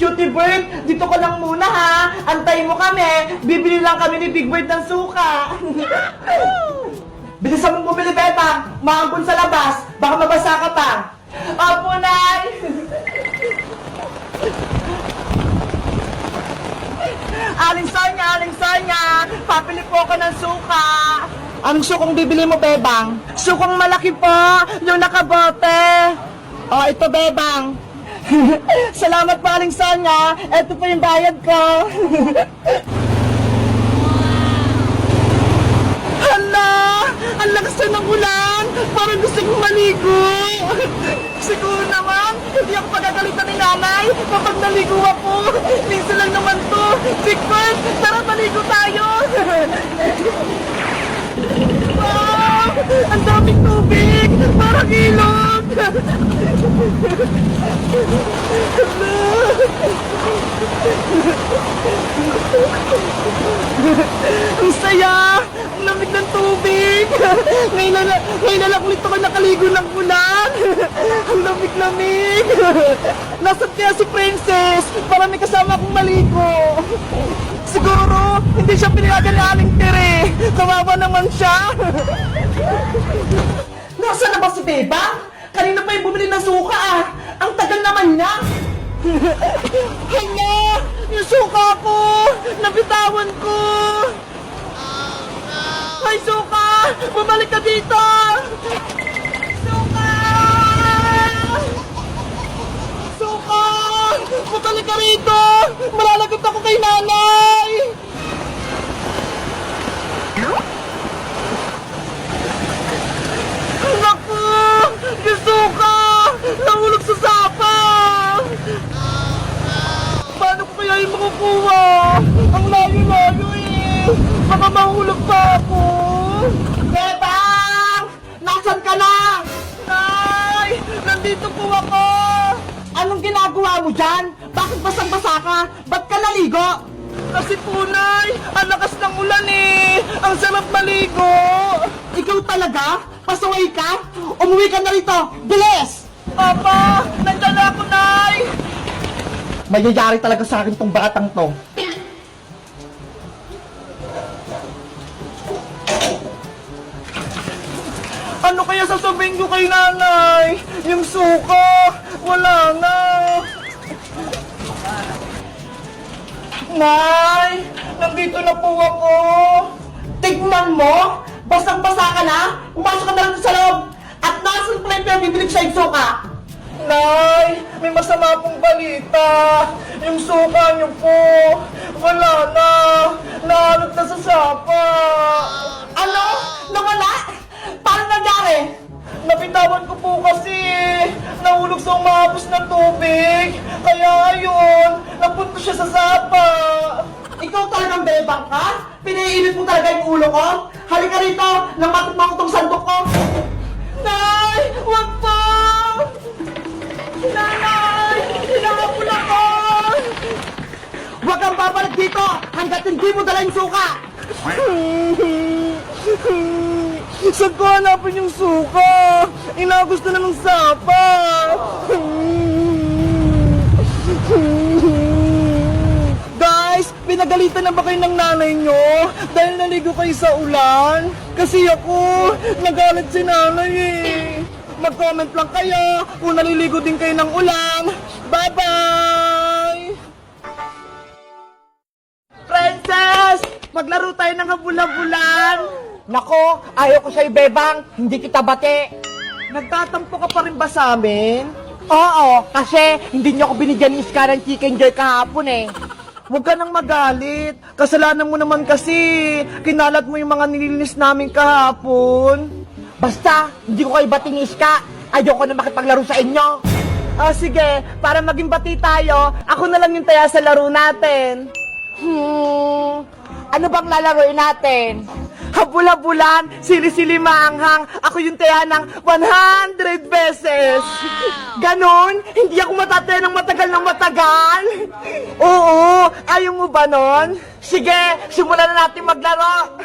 Cutie Bird, dito ka lang muna ha. Antayin mo kami. Bibili lang kami ni Big Bird ng suka. Bilisan mong bumili, Bebang. Maambon sa labas. Baka mabasa ka pa. Opo, Nay. Aling Sonya, papili po ako ng suka. Anong sukang bibili mo, Bebang? Sukang malaki po, yung nakabote. Oh, ito, Bebang. Salamat po, Aling Sonya. Ito po yung bayad ko. Hala! Ang lakas na ng ulan! Parang gusto kong maligo! Siguro naman, hindi ako pagagalitan ni nanay kapag naligo ako. Minsan lang naman to. Big Bird, tara maligo tayo! Wow! Ang daming tubig! Parang ilog! Ang saya! Ang lamig ng tubig! Ngayon na lang ulit ako nakaligo ng ulan! Ang lamig-lamig! Nasaan kaya si Princess? Para may kasama akong maligo! Siguro, hindi siya pinayagan ni Aling Tere! Kawawa naman siya! Nasaan na ba si Beba? Kanina pa yung bumili ng suka ah! Ang tagal naman niya! Hala! Yung suka ko! Nabitawan ko! Ay, suka! Bumalik ka dito! Suka! Suka! Bumalik ka rito! Malalagot ako kay nanay! Naku! Yung suka! Nahulog sa sapa! Paano ko kaya yung makukuha? Ang layo-layo eh! Baka mahulog pa ako! Bebang! Nasaan ka na? Nay! Nandito po ako! Anong ginagawa mo dyan? Bakit basang-basa ka? Ba't ka naligo? Kasi po, Nay! Ang lakas ng ulan eh! Ang sarap maligo! Ikaw talaga? Pasaway ka? Umuwi ka na rito! Bilis! Papa! Nandiyan na ako, Nay! Mayayari talaga sa akin tong batang to. Ano kaya sasabihin ko kay nanay? Yung suka, wala na. Nay, nandito na po ako. Tignan mo, basang-basa ka na, pumasok ka na lang sa loob. At nasan pala yung bibilig sa suka? Nay, may masama pong balita. Yung suka niyo po, wala na. Nahanap na sa sapa. Ano? Nawala? Paano nangyari? Nabitawan ko po kasi. Nahulog sa umahapos na tubig. Kaya ayun, napunto siya sa sapa. Ikaw talagang bebang ka? Pinaiinit mo talaga yung ulo ko? Halika rito, nang matukma ko tong sandok ko. Nay! Wag po! Nanay! Hinahapon ako! Huwag kang babalik dito hanggat hindi mo dala yung suka! Saan ko hanapin yung suka? Inagos na ng sapa! Guys, pinagalitan na ba kayo ng nanay nyo? Dahil naligo kayo sa ulan? Kasi ako, nagalit si nanay eh! Mag-comment lang kayo kung naliligo din kayo ng ulan. Bye-bye! Princess! Maglaro tayo ng habula-bulan! Nako, ayaw ko sa'yo, Bebang. Hindi kita bate. Nagtatampo ka pa rin ba sa amin? Oo, kasi hindi niyo ako binigyan ni Iska ng chicken joy kahapon eh. Huwag ka nang magalit. Kasalanan mo naman kasi. Kinalat mo yung mga nilinis namin kahapon. Basta, hindi ko kayo bati ni Iska. Ayoko na makipaglaro sa inyo. Sige, para maging bati tayo, ako na lang yung taya sa laro natin. Ano bang lalaroin natin? Habula-bulan, sili-sili maanghang, ako yung taya ng 100 beses. Wow. Ganon? Hindi ako matataya ng matagal. Oo, ayaw mo ba nun? Sige, simulan na natin maglaro.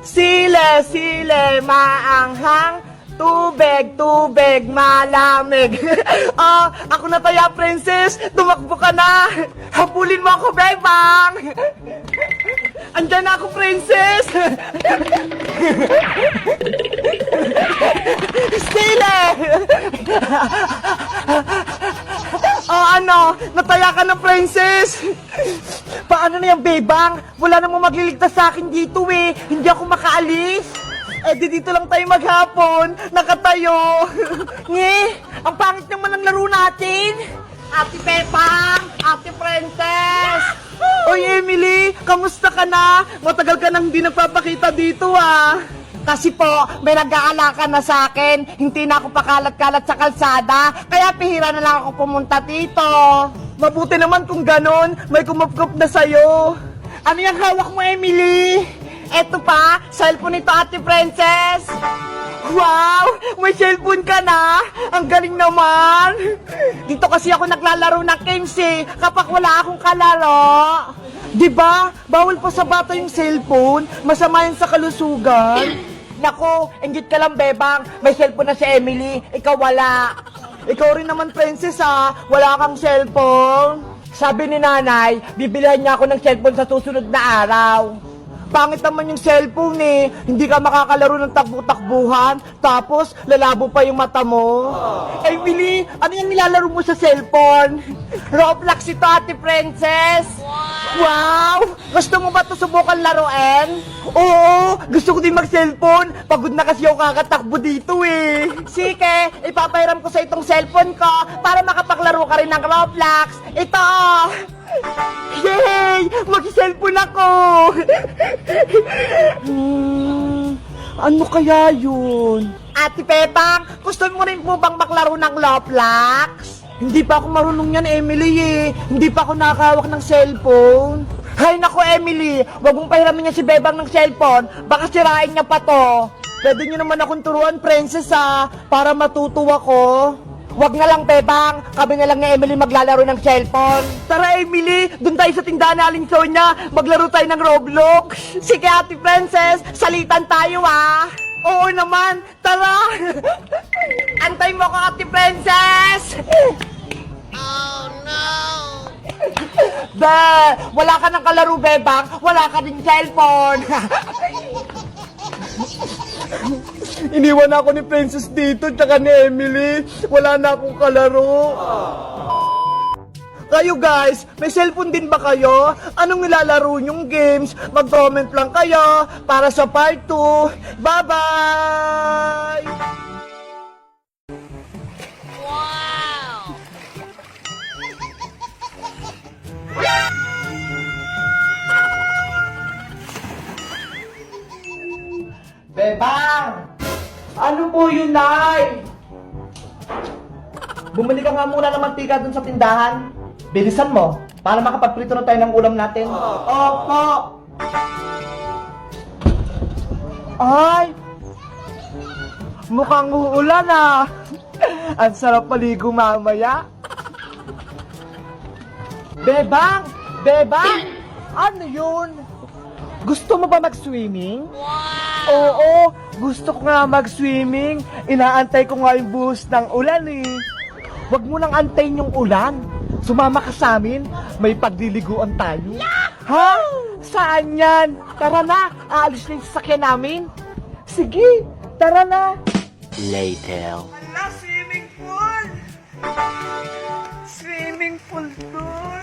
Sile, maanghang, Tubig, tubig, malamig. Ako na taya, princess. Tumakbo ka na. Habulin mo ako, bebang. Andyan na ako, princess. Stile! Ano? Nataya ka na, princess. Paano na yung bebang? Wala namang magliligtas sa akin dito eh. Hindi ako makaalis. Di dito lang tayo maghapon. Nakatayo. Nge, ang pangit naman ng laro natin. Ate Pepang, Ate Princess. Oy, Emily, kamusta ka na? Matagal ka nang hindi nagpapakita dito ah. Kasi po, may nag-aalaka na sa akin. Hindi na ako pakalat-kalat sa kalsada. Kaya pihira na lang ako pumunta dito. Mabuti naman kung ganon. May kumupkup na sa'yo. Ano yung hawak mo, Emily? Eto pa, cellphone nito, Ate Princess. Wow! May cellphone ka na? Ang galing naman! Dito kasi ako naglalaro ng games eh, kapag wala akong kalaro. Diba? Bawal pa sa bata yung cellphone. Masama yun sa kalusugan. Nako, enggit ka lang, bebang. May cellphone na si Emily, ikaw wala. Ikaw rin naman, princess ha. Wala kang cellphone. Sabi ni nanay, bibilihan niya ako ng cellphone sa susunod na araw. Pangit naman yung cellphone eh. Hindi ka makakalaro ng takbo-takbuhan. Tapos, lalabo pa yung mata mo. Emily, ano yung nilalaro mo sa cellphone? Roblox ito, Ate Princess. Wow! Gusto mo ba ito subukan laruin? Oo, gusto ko din mag-cellphone. Pagod na kasi ako kakatakbo dito eh. Sige, ipapahiram ko sa itong cellphone ko para makapaglaro ka rin ng Roblox. Ito! Yay! Mag-cellphone ako! Ano kaya yun? Ate Pepang, gusto mo rin po bang maglaro ng Roblox? Hindi pa ako marunong yan, Emily eh. Hindi pa ako nakahawak ng cellphone. Hay nako, Emily, wag mong pahiramin niya si Bebang ng cellphone. Baka sirain niya pa to. Pwede niyo naman akong turuan, princess ah, para matutuwa ko. Wag na lang, Bebang. Kami na lang ni Emily maglalaro ng cellphone. Tara, Emily. Doon tayo sa tindahan na Aling Sonia. Maglaro tayo ng Roblox. Sige, Ate Princess. Salitan tayo, ah. Oo naman. Tara. Antay mo ko, Ate Princess. Oh, no. Wala ka ng kalaro, Bebang. Wala ka din cellphone. Iniwan ako ni Princess dito, tsaka ni Emily. Wala na akong kalaro. Kayo guys, may cellphone din ba kayo? Anong nilalaro nyong games? Mag-comment lang kayo para sa part 2. Bye-bye! Wow! Bebang! Ano po yun, Nay? Bumili ka nga muna ng mantika dun sa tindahan. Bilisan mo, para makapagprito na tayo ng ulam natin. Opo! Ay! Mukhang uulan ah! Ang sarap paligo mamaya. Bebang! Bebang! Ano yun? Gusto mo ba mag-swimming? Oo, gusto ko nga mag-swimming. Inaantay ko nga yung buhos ng ulan eh. Huwag mo nang antayin yung ulan. Sumama ka sa amin, may pagliliguan tayo. Ha? Saan yan? Tara na, aalis na yung sasakyan namin. Sige, tara na. Later. Ala, swimming pool! Swimming pool doon.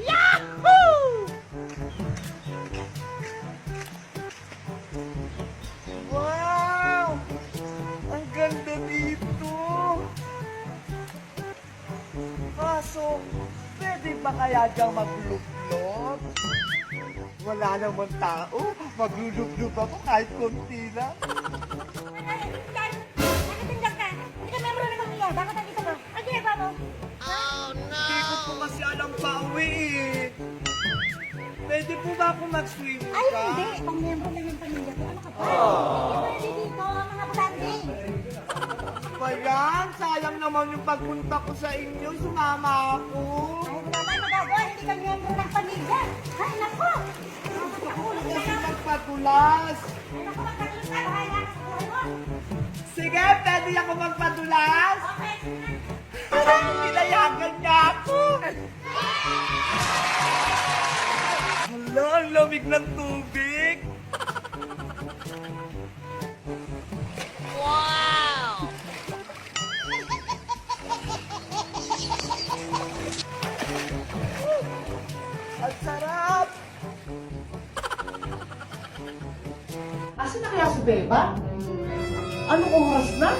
Yahoo! Wow! Ang ganda dito! Kaso, pwede ba kaya diyang maglublob? Wala naman tao. Maglulublob ako kahit konti lang. Nakatindak ka. Hindi ka member ng pamilya. Bakit nandito ka? Ang ginagawa mo? Hindi ko po kasi alam pa uwi eh. Pwede po ba ako mag-swim ka? Ay, hindi. Pang member na ng pamilya ko. Ano ka pa? Hindi pwede dito, mga butante. Bayan, sayang naman yung pagpunta ko sa inyo. Sumama ako. Ay, Tatay, magagawa, hindi ka miyembro ng pamilya. Ay, naku! Magpadulas. Ay, naku, magkatuloy ka. Bahala ka sa buhay mo. Sige, pwede ako magpadulas. Okay. Pinayagan niya ako. Hala, ang lamig ng tubig. Ang sarap! Asan na kaya si Beba? Anong oras na?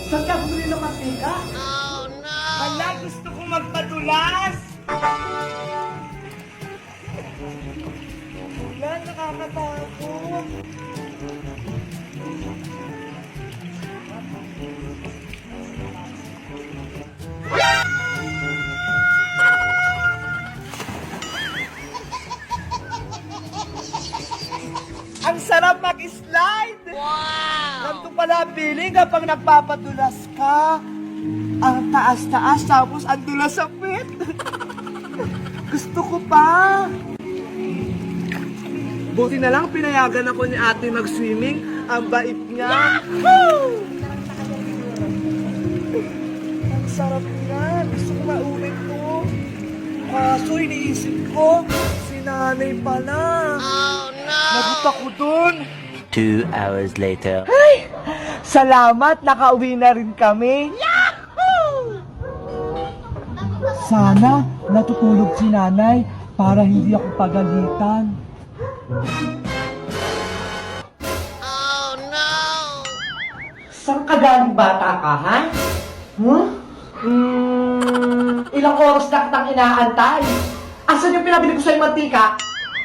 Saan ka bumili ng mantika? Oh no! Hala, gusto ko magpadulas! Wala, nakakatakot. Ang sarap mag-slide! Wow! Nandun pala ang feeling kapag nagpapadulas ka. Ang taas-taas, tapos ang dulas sa pit. Gusto ko pa. Buti na lang pinayagan ako ni ate mag-swimming. Ang bait niya. Yahoo! Ang sarap nga. Gusto ko mauwi to. Kaso iniisip ko, si nanay pala. Nagot ako dun. 2 hours later. Ay! Salamat, nakauwi na rin kami. Yahoo! Sana natutulog si nanay para hindi ako pagalitan. Oh no! Saan ka galing bata ka, ha? Huh? Ilang oras na kitang inaantay. Asan yung pinabili ko sa'yo mantika?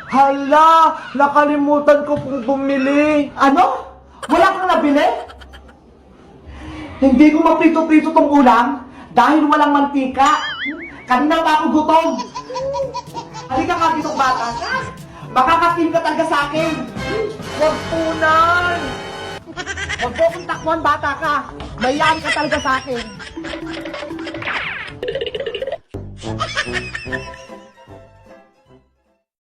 Hala! Nakalimutan ko pong bumili. Ano? Wala kang nabili? Hindi ko maprito-prito tong ulam dahil walang mantika. Kanina pa ako gutom. Halika ka dito, bata ka. Makakatim ka talaga sa akin. Huwag punan. Huwag po akong takbuhan, bata ka. Mayaan ka talaga sa akin.